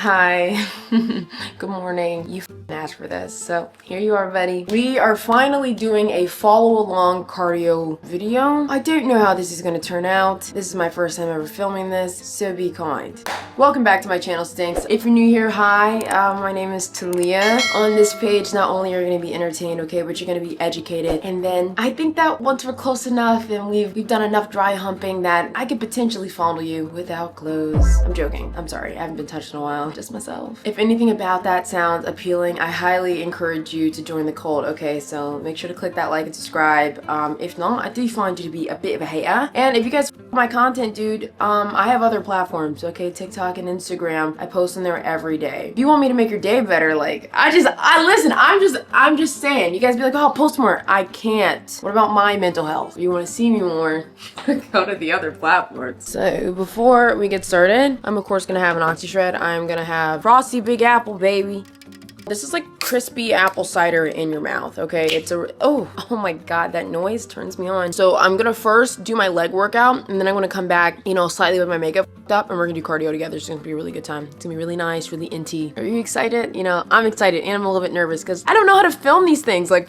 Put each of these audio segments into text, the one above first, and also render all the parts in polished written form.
Hi. Good morning. You asked for this, so here you are, buddy. We are finally doing a follow-along cardio video. I don't know how this is going to turn out. This is my first time ever filming this, so be kind. Welcome back to my channel, Stinks. If you're new here, hi. My name is Talia. On this page, not only are you going to be entertained, okay, but you're going to be educated. And then I think that once we're close enough and we've done enough dry humping that I could potentially fondle you without clothes. I'm joking. I'm sorry. I haven't been touched in a while. Just myself. If anything about that sounds appealing, I highly encourage you to join the cult, okay? So make sure to click that like and subscribe. If not, I do find you to be a bit of a hater. And if you guys my content, dude, I have other platforms, okay? TikTok and Instagram. I post on there every day. If you want me to make your day better, like, listen, I'm just saying. You guys be like, oh, post more. I can't. What about my mental health? If you want to see me more, go to the other platforms. So before we get started, I'm of course gonna have an Oxy Shred. I'm gonna have Frosty Big Apple, baby. This is like crispy apple cider in your mouth, okay? It's a, oh my God, that noise turns me on. So I'm gonna first do my leg workout, and then I'm gonna come back, you know, slightly with my makeup up, and we're gonna do cardio together. It's gonna be a really good time. It's gonna be really nice, really inty. Are you excited? You know, I'm excited, and I'm a little bit nervous because I don't know how to film these things. Like,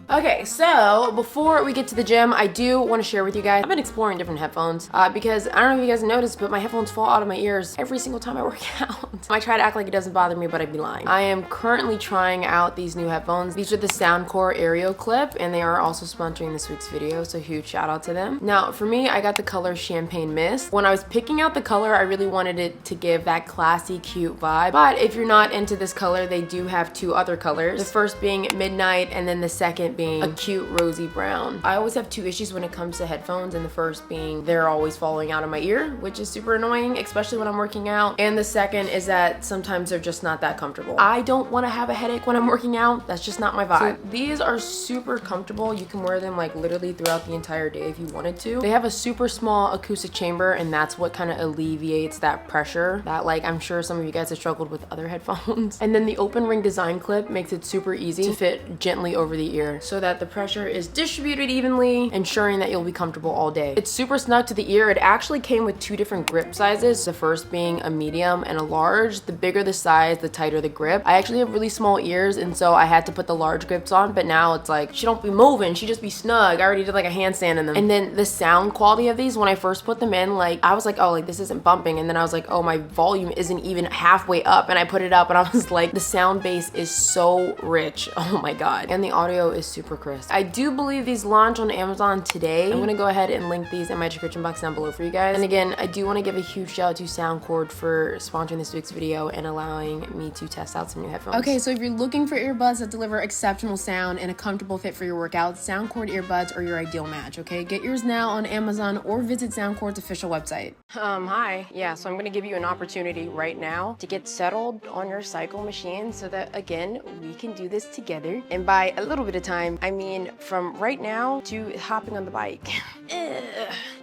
okay, so before we get to the gym, I do want to share with you guys, I've been exploring different headphones because I don't know if you guys noticed, but my headphones fall out of my ears every single time I work out. I try to act like it doesn't bother me, but I'd be lying. I am currently trying out these new headphones. These are the Soundcore Aerial Clip, and they are also sponsoring this week's video, so huge shout out to them. Now, for me, I got the color Champagne Mist. When I was picking out the color, I really wanted it to give that classy, cute vibe. But if you're not into this color, they do have two other colors. The first being Midnight, and then the second being a cute rosy brown. I always have two issues when it comes to headphones, and the first being they're always falling out of my ear, which is super annoying, especially when I'm working out. And the second is that sometimes they're just not that comfortable. I don't want to have a headache when I'm working out. That's just not my vibe. So these are super comfortable. You can wear them like literally throughout the entire day if you wanted to. They have a super small acoustic chamber, and that's what kind of alleviates that pressure that, like, I'm sure some of you guys have struggled with other headphones. And then the open ring design clip makes it super easy to fit gently over the ear so that the pressure is distributed evenly, ensuring that you'll be comfortable all day. It's super snug to the ear. It actually came with two different grip sizes, the first being a medium and a large. The bigger the size, the tighter the grip. I actually have really small ears, and so I had to put the large grips on, but now it's like, she don't be moving, she just be snug. I already did like a handstand in them. And then the sound quality of these, when I first put them in, like, I was like, oh, like this isn't bumping, and then I was like, oh, my volume isn't even halfway up, and I put it up, and I was like, the sound base is so rich. Oh my God. And the audio is super crisp. I do believe these launch on Amazon today. I'm gonna go ahead and link these in my description box down below for you guys. And again, I do want to give a huge shout out to Soundcore for sponsoring this week's video and allowing me to test out some new headphones. Okay, so if you're looking for earbuds that deliver exceptional sound and a comfortable fit for your workouts, Soundcore earbuds are your ideal match, okay? Get yours now on Amazon or visit Soundcore's official website. Hi. Yeah, so I'm gonna give you an opportunity right now to get settled on your cycle machine so that, again, we can do this together. And by a little bit of time, I mean from right now to hopping on the bike.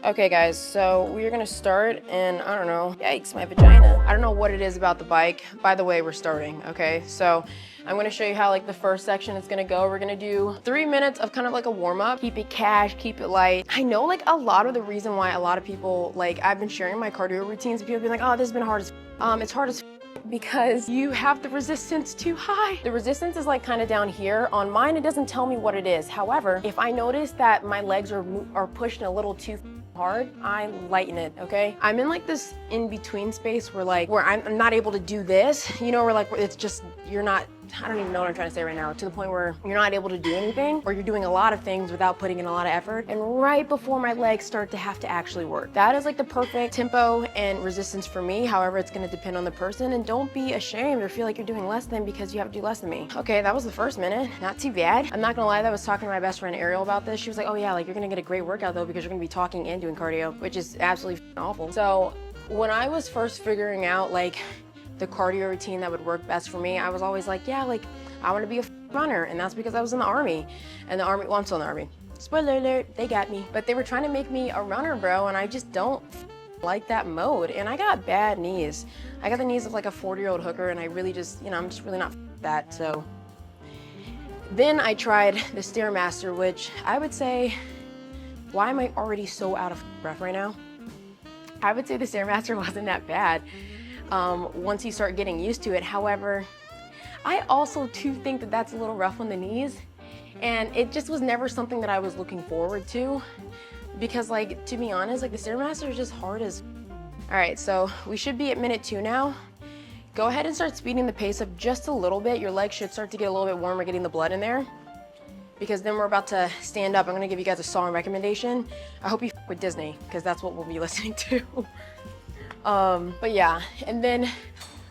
Okay, guys, so we're gonna start, and I don't know, yikes, my vagina. I don't know what it is about the bike. By the way, we're starting, okay? So I'm gonna show you how like the first section is gonna go. We're gonna do 3 minutes of kind of like a warm up. Keep it cash, keep it light. I know like a lot of the reason why a lot of people, like, I've been sharing my cardio routines, and people be like, oh, this has been hard as it's hard as because you have the resistance too high. The resistance is like kind of down here. On mine, it doesn't tell me what it is. However, if I notice that my legs are pushing a little too hard, I lighten it, okay? I'm in like this in-between space where I'm not able to do this, you know, where like it's just, you're not, I don't even know what I'm trying to say right now, to the point where you're not able to do anything, or you're doing a lot of things without putting in a lot of effort, and right before my legs start to have to actually work. That is like the perfect tempo and resistance for me. However, it's gonna depend on the person, and don't be ashamed or feel like you're doing less than because you have to do less than me. Okay, that was the first minute, not too bad. I'm not gonna lie, I was talking to my best friend Ariel about this. She was like, oh yeah, like you're gonna get a great workout though because you're gonna be talking and doing cardio, which is absolutely awful. So when I was first figuring out like the cardio routine that would work best for me, I was always like, yeah, like I want to be a runner, and that's because I was in the army. And the army, well, I'm still in the army. Spoiler alert, they got me. But they were trying to make me a runner, bro, and I just don't like that mode. And I got bad knees. I got the knees of like a 40-year-old hooker, and I really just, you know, I'm just really not that. So then I tried the Stairmaster, which I would say, why am I already so out of breath right now? I would say the Stairmaster wasn't that bad. once you start getting used to it. However, I also too think that that's a little rough on the knees, and it just was never something that I was looking forward to, because like, to be honest, like the Stairmaster is just hard as. All right, so we should be at minute 2 now. Go ahead and start speeding the pace up just a little bit. Your legs should start to get a little bit warmer, getting the blood in there, because then we're about to stand up. I'm gonna give you guys a song recommendation. I hope you f with Disney, because that's what we'll be listening to. But yeah, and then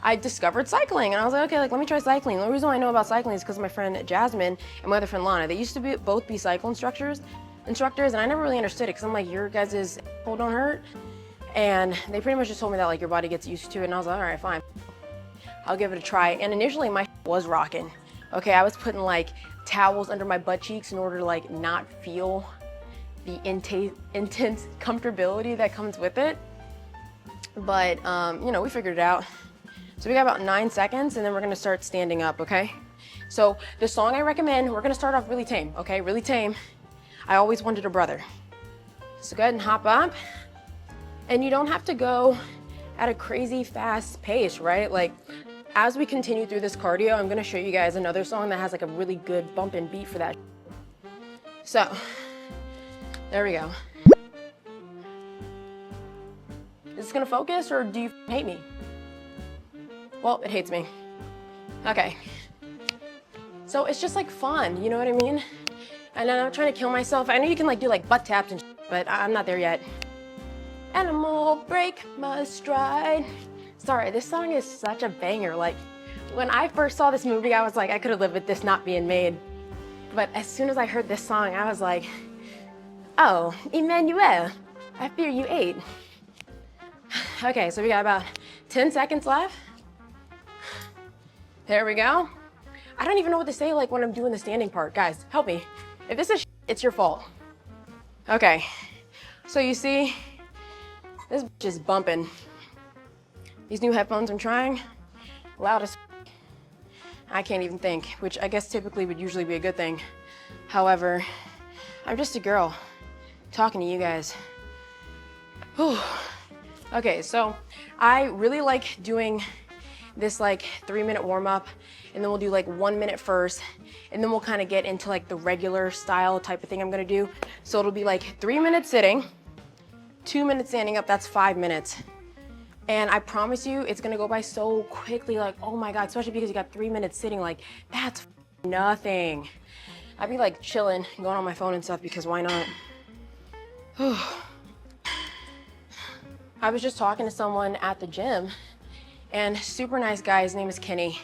I discovered cycling, and I was like, okay, like let me try cycling. The reason why I know about cycling is because my friend Jasmine and my other friend Lana, they used to both be cycle instructors, and I never really understood it, because I'm like, your guys' don't hurt? And they pretty much just told me that like your body gets used to it, and I was like, all right, fine. I'll give it a try. And initially my was rocking. Okay, I was putting like towels under my butt cheeks in order to like not feel the intense comfortability that comes with it. But you know, we figured it out. So we got about 9 seconds, and then we're gonna start standing up, okay? So the song I recommend, we're gonna start off really tame, okay? Really tame. I always wanted a brother. So go ahead and hop up. And you don't have to go at a crazy fast pace, right? Like, as we continue through this cardio, I'm gonna show you guys another song that has like a really good bump and beat for that. So, there we go. Is this gonna focus, or do you hate me? Well, it hates me. Okay. So it's just like fun, you know what I mean? And I'm not trying to kill myself. I know you can like do like butt taps and but I'm not there yet. Animal, break my stride. Sorry, this song is such a banger. Like, when I first saw this movie, I was like, I could have lived with this not being made. But as soon as I heard this song, I was like, oh, Emmanuel, I fear you ate. Okay, so we got about 10 seconds left. There we go. I don't even know what to say like when I'm doing the standing part. Guys, help me. If this is it's your fault. Okay, so you see, this is bumping. These new headphones I'm trying, loud as I can't even think, which I guess typically would usually be a good thing. However, I'm just a girl talking to you guys. Whew. Okay, so I really like doing this like 3-minute warm-up, and then we'll do like 1 minute first, and then we'll kind of get into like the regular style type of thing I'm gonna do. So it'll be like 3 minutes sitting, 2 minutes standing up, that's 5 minutes. And I promise you, it's gonna go by so quickly, like, oh my God, especially because you got 3 minutes sitting, like, that's nothing. I'd be like chilling, going on my phone and stuff, because why not? I was just talking to someone at the gym, and super nice guy, his name is Kenny.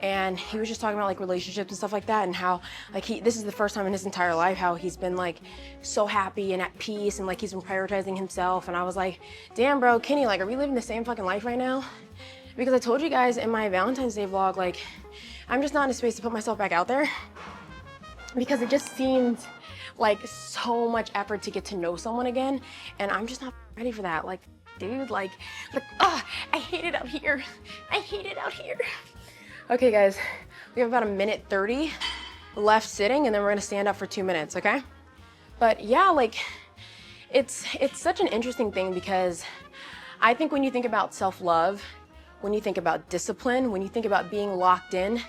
And he was just talking about like relationships and stuff like that, and how like this is the first time in his entire life how he's been like so happy and at peace, and like he's been prioritizing himself. And I was like, damn bro, Kenny, like are we living the same fucking life right now? Because I told you guys in my Valentine's Day vlog, like I'm just not in a space to put myself back out there, because it just seemed like so much effort to get to know someone again, and I'm just not ready for that. Like dude, like I hate it out here. I hate it out here. Okay guys, we have about 1:30 minutes left sitting, and then we're gonna stand up for 2 minutes, okay? But yeah, like it's such an interesting thing, because I think when you think about self-love, when you think about discipline, when you think about being locked in,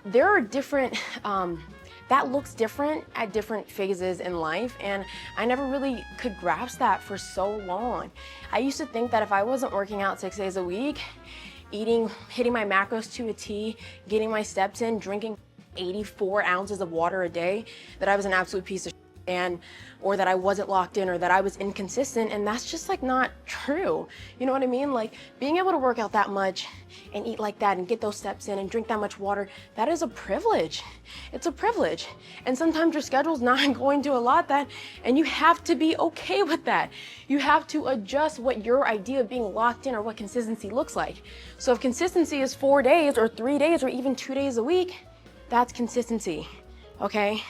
there are different, that looks different at different phases in life, and I never really could grasp that for so long. I used to think that if I wasn't working out 6 days a week, hitting my macros to a T, getting my steps in, drinking 84 ounces of water a day, that I was an absolute piece of shit, or that I wasn't locked in, or that I was inconsistent, and that's just like not true. You know what I mean? Like being able to work out that much and eat like that and get those steps in and drink that much water, that is a privilege. It's a privilege. And sometimes your schedule's not going to allot that, and you have to be okay with that. You have to adjust what your idea of being locked in or what consistency looks like. So if consistency is 4 days or 3 days or even 2 days a week, that's consistency, okay?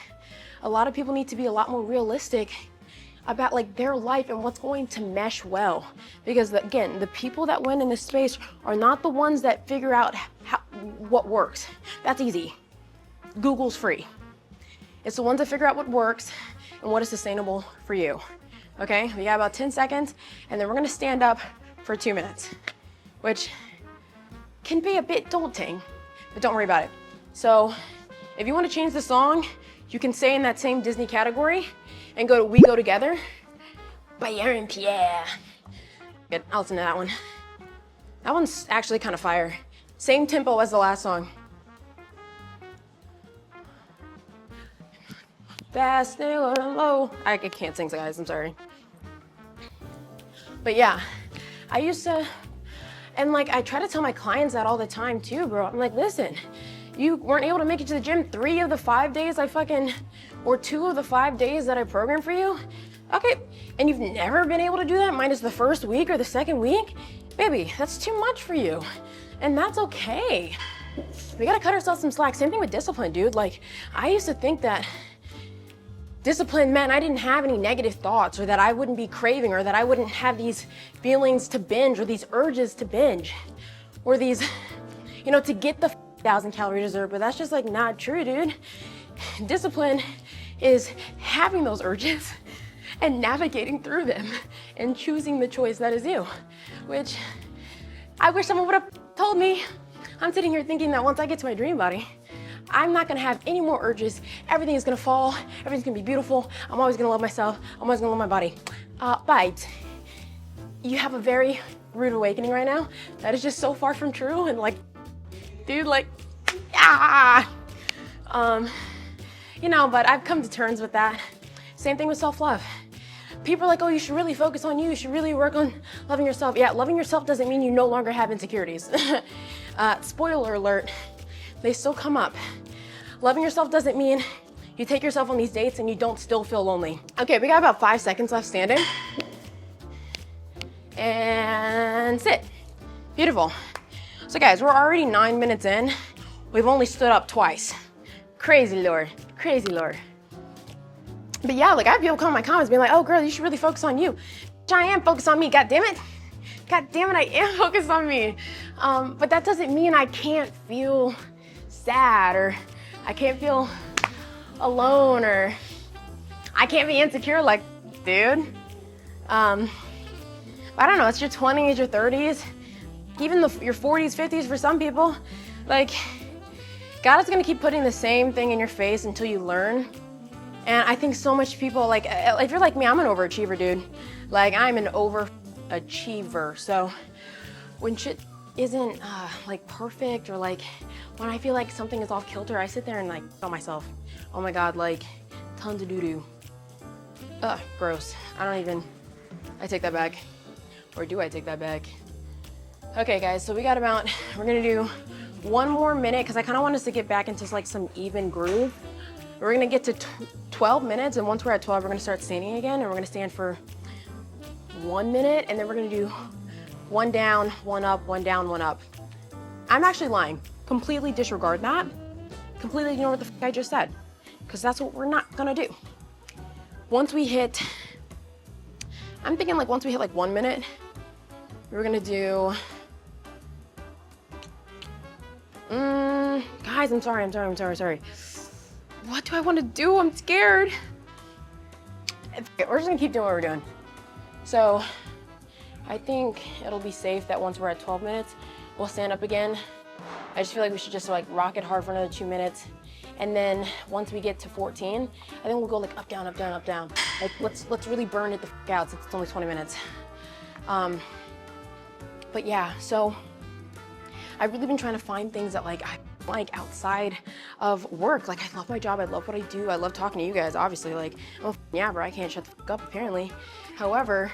A lot of people need to be a lot more realistic about like their life and what's going to mesh well. Because again, the people that win in this space are not the ones that figure out what works. That's easy. Google's free. It's the ones that figure out what works and what is sustainable for you. Okay, we got about 10 seconds, and then we're gonna stand up for 2 minutes, which can be a bit daunting, but don't worry about it. So if you want to change the song, you can stay in that same Disney category and go to We Go Together by Aaron Pierre. Good, I'll listen to that one. That one's actually kind of fire. Same tempo as the last song. Fast or low. I can't sing, guys, I'm sorry. But yeah, I used to, and like I try to tell my clients that all the time too, bro. I'm like, listen, you weren't able to make it to the gym 3 of the 5 days or 2 of the 5 days that I programmed for you? Okay, and you've never been able to do that minus the first week or the second week? Baby, that's too much for you. And that's okay. We gotta cut ourselves some slack. Same thing with discipline, dude. Like, I used to think that discipline meant I didn't have any negative thoughts, or that I wouldn't be craving, or that I wouldn't have these feelings to binge, or these urges to binge, or these, you know, to get the 1,000 calorie dessert, but that's just like not true, dude. Discipline is having those urges and navigating through them and choosing the choice that is you, which I wish someone would have told me. I'm sitting here thinking that once I get to my dream body, I'm not gonna have any more urges. Everything is gonna fall. Everything's gonna be beautiful. I'm always gonna love myself. I'm always gonna love my body. But you have a very rude awakening right now. That is just so far from true. And like, dude, like, you know, but I've come to terms with that. Same thing with self-love. People are like, oh, you should really focus on you. You should really work on loving yourself. Yeah, loving yourself doesn't mean you no longer have insecurities. Spoiler alert, they still come up. Loving yourself doesn't mean you take yourself on these dates and you don't still feel lonely. Okay, we got about 5 seconds left standing. And sit. Beautiful. So guys, we're already 9 minutes in. We've only stood up twice. Crazy Lord, crazy Lord. But yeah, like I have people come in my comments being like, oh girl, you should really focus on you. I am focused on me, God damn it. God damn it, I am focused on me. But that doesn't mean I can't feel sad, or I can't feel alone, or I can't be insecure. Like, dude, I don't know, it's your 20s, your 30s, even your 40s, 50s for some people. Like, God is gonna keep putting the same thing in your face until you learn. And I think so much people, like, if you're like me, I'm an overachiever, dude. Like, I'm an overachiever. So when shit isn't like perfect, or like when I feel like something is off kilter, I sit there and like tell myself, oh my God, like tons of doo-doo. Ugh, gross. I take that back. Or do I take that back? Okay guys, so we're gonna do 1 more minute, because I kind of want us to get back into like some even groove. We're gonna get to 12 minutes, and once we're at 12, we're gonna start standing again, and we're gonna stand for 1 minute, and then we're gonna do 1 down, 1 up, 1 down, 1 up. I'm actually lying. Completely disregard that. Completely ignore what the f I just said, because that's what we're not gonna do. Once we hit, I'm thinking like once we hit like 1 minute, we're gonna do, guys, I'm sorry. What do I want to do? I'm scared. We're just gonna keep doing what we're doing. So I think it'll be safe that once we're at 12 minutes, we'll stand up again. I just feel like we should just like rock it hard for another 2 minutes. And then once we get to 14, I think we'll go like up, down, up, down, up, down. Like let's really burn it the f out since it's only 20 minutes. But yeah, so I've really been trying to find things that like I like outside of work. Like I love my job, I love what I do, I love talking to you guys, obviously. Like I'm a yabber, I can't shut the f up apparently. However,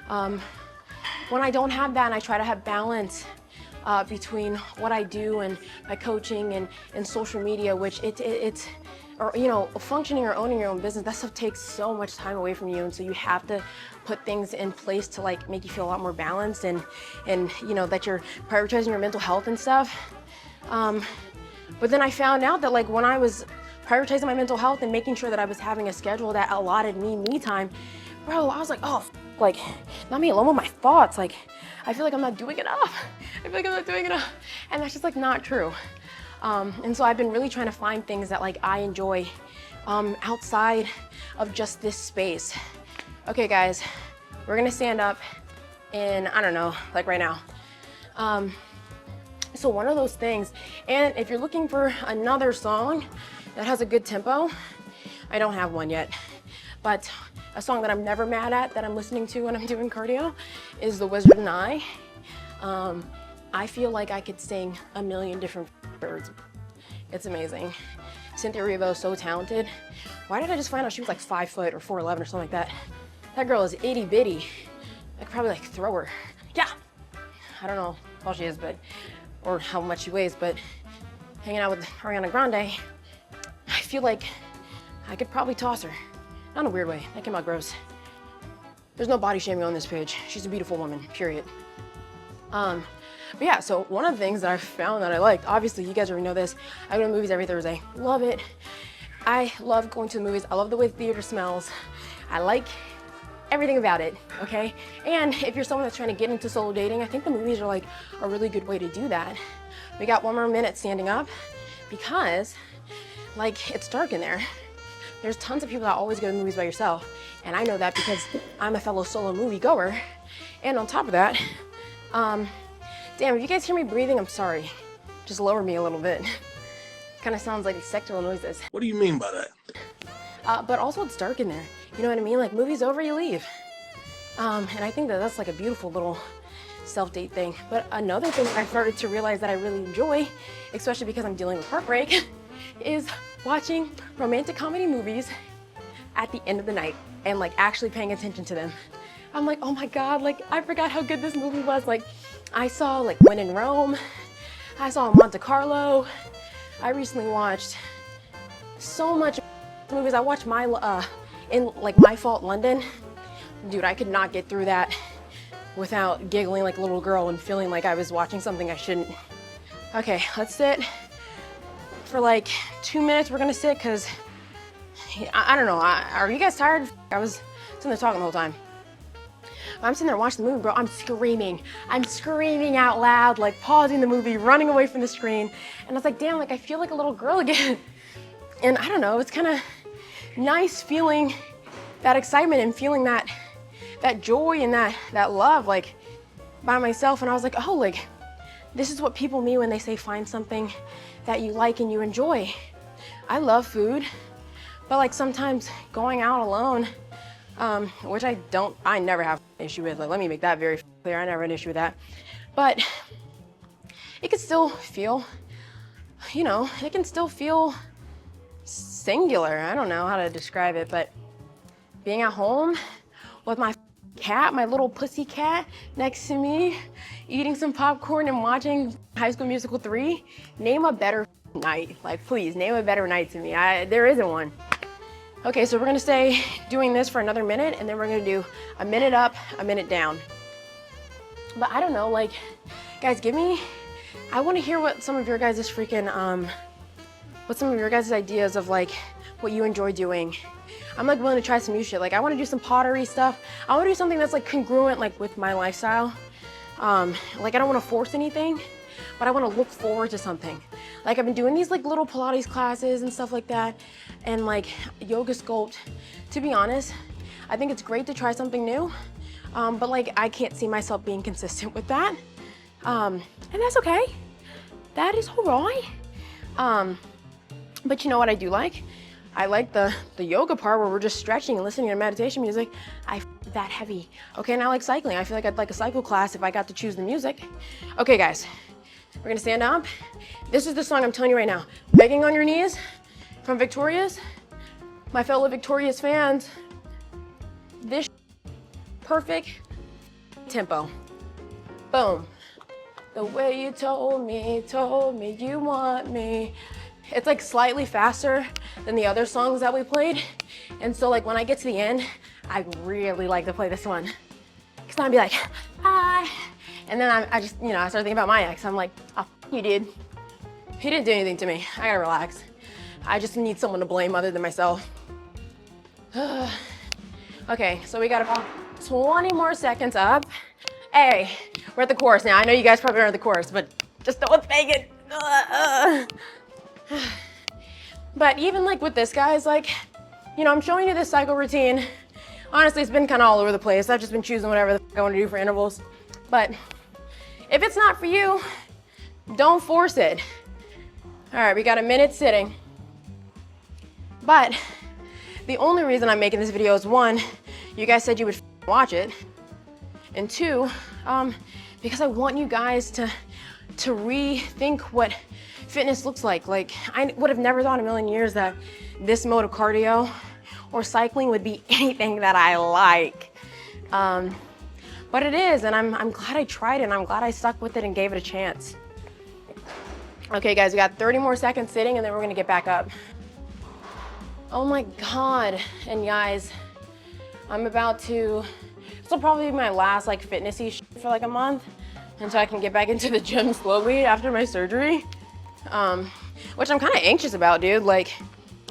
when I don't have that and I try to have balance between what I do and my coaching and social media, which it's, or you know, functioning or owning your own business, that stuff takes so much time away from you, and so you have to put things in place to like make you feel a lot more balanced, and you know that you're prioritizing your mental health and stuff. But then I found out that like when I was prioritizing my mental health and making sure that I was having a schedule that allotted me time, bro, I was like, oh, like not me alone with my thoughts. Like I feel like I'm not doing enough. And that's just like not true. And so I've been really trying to find things that like I enjoy outside of just this space. Okay guys, we're gonna stand up in, I don't know, like right now. So one of those things, and if you're looking for another song that has a good tempo, I don't have one yet, but a song that I'm never mad at that I'm listening to when I'm doing cardio is The Wizard and I feel like I could sing a million different birds. It's amazing. Cynthia Erivo is so talented. Why did I just find out she was like 5 foot or 4'11" or something like that? That girl is itty bitty. I could probably like throw her. Yeah. I don't know how tall she is, but, or how much she weighs, but hanging out with Ariana Grande, I feel like I could probably toss her. Not in a weird way, that came out gross. There's no body shaming on this page. She's a beautiful woman, period. But yeah, so one of the things that I found that I liked, obviously you guys already know this, I go to movies every Thursday. Love it. I love going to the movies. I love the way the theater smells. I like everything about it, okay? And if you're someone that's trying to get into solo dating, I think the movies are like a really good way to do that. We got 1 more minute standing up because like it's dark in there. There's tons of people that always go to movies by yourself. And I know that because I'm a fellow solo movie goer. And on top of that, damn, if you guys hear me breathing, I'm sorry. Just lower me a little bit. Kind of sounds like sectoral noises. What do you mean by that? But also it's dark in there. You know what I mean? Like movie's over, you leave. And I think that that's like a beautiful little self-date thing. But another thing I started to realize that I really enjoy, especially because I'm dealing with heartbreak, is watching romantic comedy movies at the end of the night and like actually paying attention to them. I'm like, oh my God, like I forgot how good this movie was. Like I saw like When in Rome, I saw Monte Carlo. I recently watched so much movies. I watched My Fault London. Dude, I could not get through that without giggling like a little girl and feeling like I was watching something I shouldn't. Okay, let's sit for like 2 minutes. We're gonna sit because I don't know. Are you guys tired? I was sitting there talking the whole time. I'm sitting there watching the movie, bro. I'm screaming. I'm screaming out loud, like pausing the movie, running away from the screen. And I was like, damn, like I feel like a little girl again. And I don't know, it's kind of nice feeling that excitement and feeling that joy and that love like by myself. And I was like, oh, like this is what people mean when they say find something that you like and you enjoy. I love food, but like sometimes going out alone, which I never have an issue with. Like, let me make that very clear. I never had an issue with that. But it can still feel, you know, it can still feel singular. I don't know how to describe it, but being at home with my cat, my little pussy cat next to me, eating some popcorn and watching High School Musical 3, name a better night. Like, please, name a better night to me. There isn't one. Okay, so we're gonna stay doing this for another minute and then we're gonna do a minute up, a minute down. But I don't know, like, guys, I wanna hear what some of your guys' what some of your guys' ideas of like, what you enjoy doing. I'm like willing to try some new shit. Like I wanna do some pottery stuff. I wanna do something that's like congruent like with my lifestyle. Like I don't wanna force anything, but I wanna look forward to something. Like I've been doing these like little Pilates classes and stuff like that, and like yoga sculpt. To be honest, I think it's great to try something new, but like I can't see myself being consistent with that. And that's okay. That is all right. But you know what I do like? I like the yoga part where we're just stretching and listening to meditation music. That heavy. Okay, and I like cycling. I feel like I'd like a cycle class if I got to choose the music. Okay, guys, we're gonna stand up. This is the song I'm telling you right now. Begging on Your Knees from Victorious. My fellow Victorious fans, this perfect tempo. Boom. The way you told me you want me. It's like slightly faster than the other songs that we played. And so like when I get to the end, I really like to play this one. Cause I'd be like, hi. And then I just, you know, I start thinking about my ex. I'm like, oh, you did. He didn't do anything to me. I gotta relax. I just need someone to blame other than myself. Okay, so we got about 20 more seconds up. Hey, we're at the chorus now. I know you guys probably aren't at the chorus, but just don't fake it. But even like with this, guys, like, you know, I'm showing you this cycle routine. Honestly, it's been kind of all over the place. I've just been choosing whatever the I want to do for intervals. But if it's not for you, Don't force it. All right, we got a minute sitting. But the only reason I'm making this video is one, you guys said you would watch it. And two, because I want you guys to rethink what fitness looks like. Like, I would have never thought in a million years that this mode of cardio or cycling would be anything that I like. But it is, and I'm glad I tried it, and I'm glad I stuck with it and gave it a chance. Okay, guys, we got 30 more seconds sitting, and then we're gonna get back up. Oh my God, and guys, I'm about to, this will probably be my last like fitnessy shit for like a month until I can get back into the gym slowly after my surgery, which I'm kind of anxious about, dude. Like,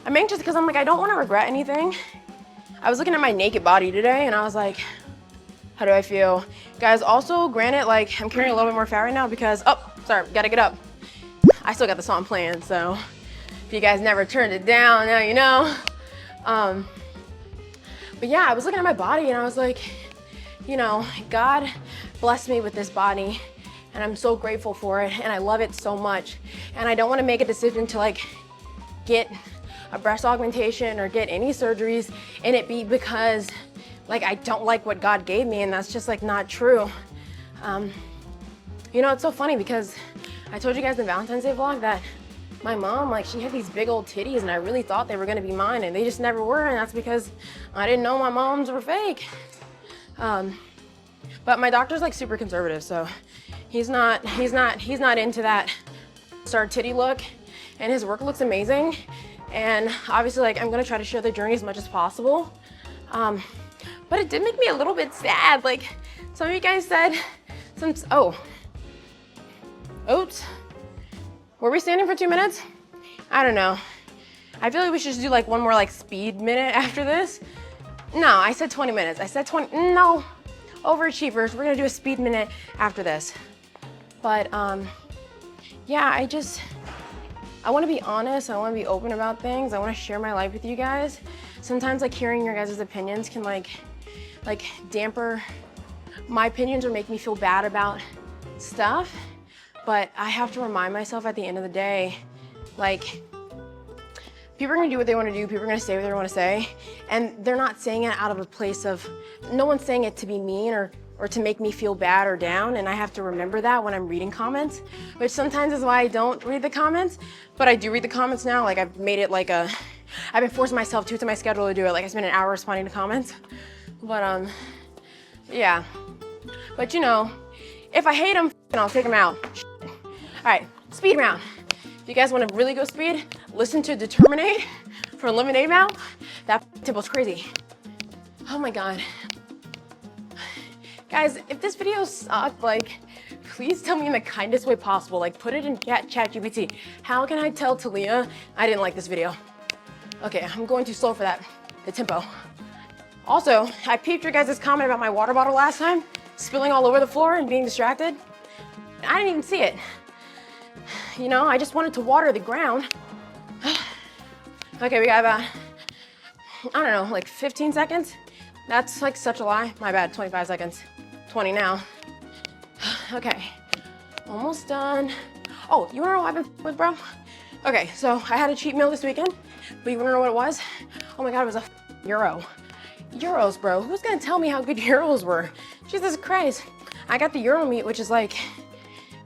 I'm anxious because I'm like, I don't want to regret anything. I was looking at my naked body today and I was like, how do I feel? Guys, also, granted, like, I'm carrying a little bit more fat right now because, oh, sorry, gotta get up. I still got the song playing, so if you guys never turned it down, now you know. But yeah, I was looking at my body and I was like, you know, God blessed me with this body and I'm so grateful for it and I love it so much. And I don't want to make a decision to like get a breast augmentation or get any surgeries and it be because like I don't like what God gave me, and that's just like not true. You know, it's so funny because I told you guys in the Valentine's Day vlog that my mom, like, she had these big old titties and I really thought they were gonna be mine and they just never were, and that's because I didn't know my moms were fake. But my doctor's like super conservative, so he's not into that star titty look, and his work looks amazing. And obviously, like, I'm gonna try to share the journey as much as possible. But it did make me a little bit sad. Like, some of you guys said, oops. Were we standing for 2 minutes? I don't know. I feel like we should just do like one more like speed minute after this. No, I said 20 minutes. I said 20, no. Overachievers, we're gonna do a speed minute after this. But yeah, I wanna be honest, I wanna be open about things, I wanna share my life with you guys. Sometimes like hearing your guys' opinions can like damper my opinions or make me feel bad about stuff. But I have to remind myself at the end of the day, like, people are gonna do what they wanna do, people are gonna say what they wanna say, and they're not saying it out of a place of, no one's saying it to be mean or to make me feel bad or down, and I have to remember that when I'm reading comments, which sometimes is why I don't read the comments, but I do read the comments now. Like, I've made it like I've been forcing myself to, it's in my schedule to do it. Like, I spend an hour responding to comments, but yeah. But you know, if I hate them, I'll take them out. All right, speed round. If you guys want to really go speed, listen to Determinate from Lemonade Mouth. That temple's crazy. Oh my God. Guys, if this video sucked, like, please tell me in the kindest way possible. Like, put it in ChatGPT. How can I tell Talia I didn't like this video? Okay, I'm going too slow for that, the tempo. Also, I peeped your guys' comment about my water bottle last time, spilling all over the floor and being distracted. I didn't even see it. You know, I just wanted to water the ground. Okay, we got about, I don't know, like 15 seconds. That's like such a lie. My bad, 25 seconds. 20 now. Okay, almost done. Oh, you wanna know what I've been with, bro? Okay, so I had a cheat meal this weekend, but you wanna know what it was? Oh my God, it was a euro. Euros, bro. Who's gonna tell me how good euros were? Jesus Christ. I got the Euro meat, which is like,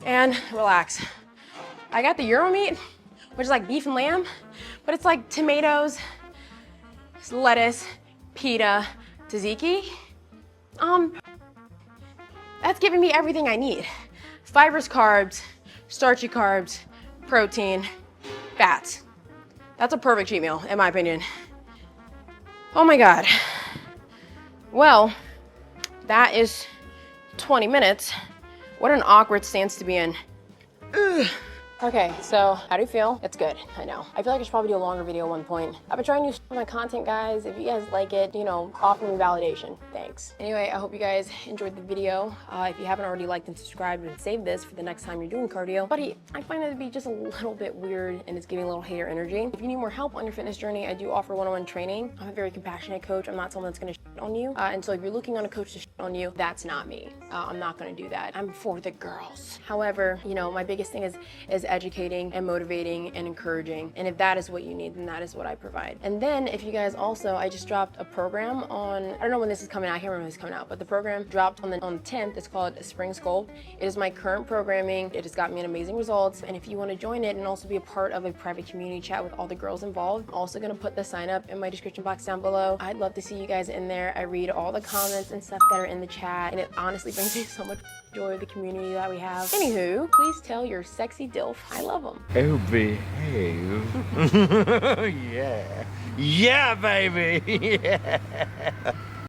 and relax. I got the Euro meat, which is like beef and lamb, but it's like tomatoes, lettuce, pita, tzatziki. That's giving me everything I need. Fibrous carbs, starchy carbs, protein, fats. That's a perfect cheat meal, in my opinion. Oh my God. Well, that is 20 minutes. What an awkward stance to be in. Ugh. Okay, so how do you feel? It's good, I know. I feel like I should probably do a longer video at one point. I've been trying to do my content, guys. If you guys like it, you know, offer me validation. Thanks. Anyway, I hope you guys enjoyed the video. If you haven't already liked and subscribed, and save this for the next time you're doing cardio. Buddy, I find it to be just a little bit weird and it's giving a little hater energy. If you need more help on your fitness journey, I do offer one-on-one training. I'm a very compassionate coach. I'm not someone that's gonna shit on you. And so if you're looking on a coach to shit on you, that's not me. I'm not gonna do that. I'm for the girls. However, you know, my biggest thing is educating and motivating and encouraging. And if that is what you need, then that is what I provide. And then if you guys also, I just dropped a program on, I don't know when this is coming out, I can't remember when this is coming out, but the program dropped on the 10th. It's called SPRING SCULPT. It is my current programming. It has got me an amazing results. And if you want to join it and also be a part of a private community chat with all the girls involved, I'm also going to put the sign up in my description box down below. I'd love to see you guys in there. I read all the comments and stuff that are in the chat, and it honestly brings me so much joy of the community that we have. Anywho, please tell your sexy DILF I love them. Oh, behave. Yeah. Yeah, baby. Yeah.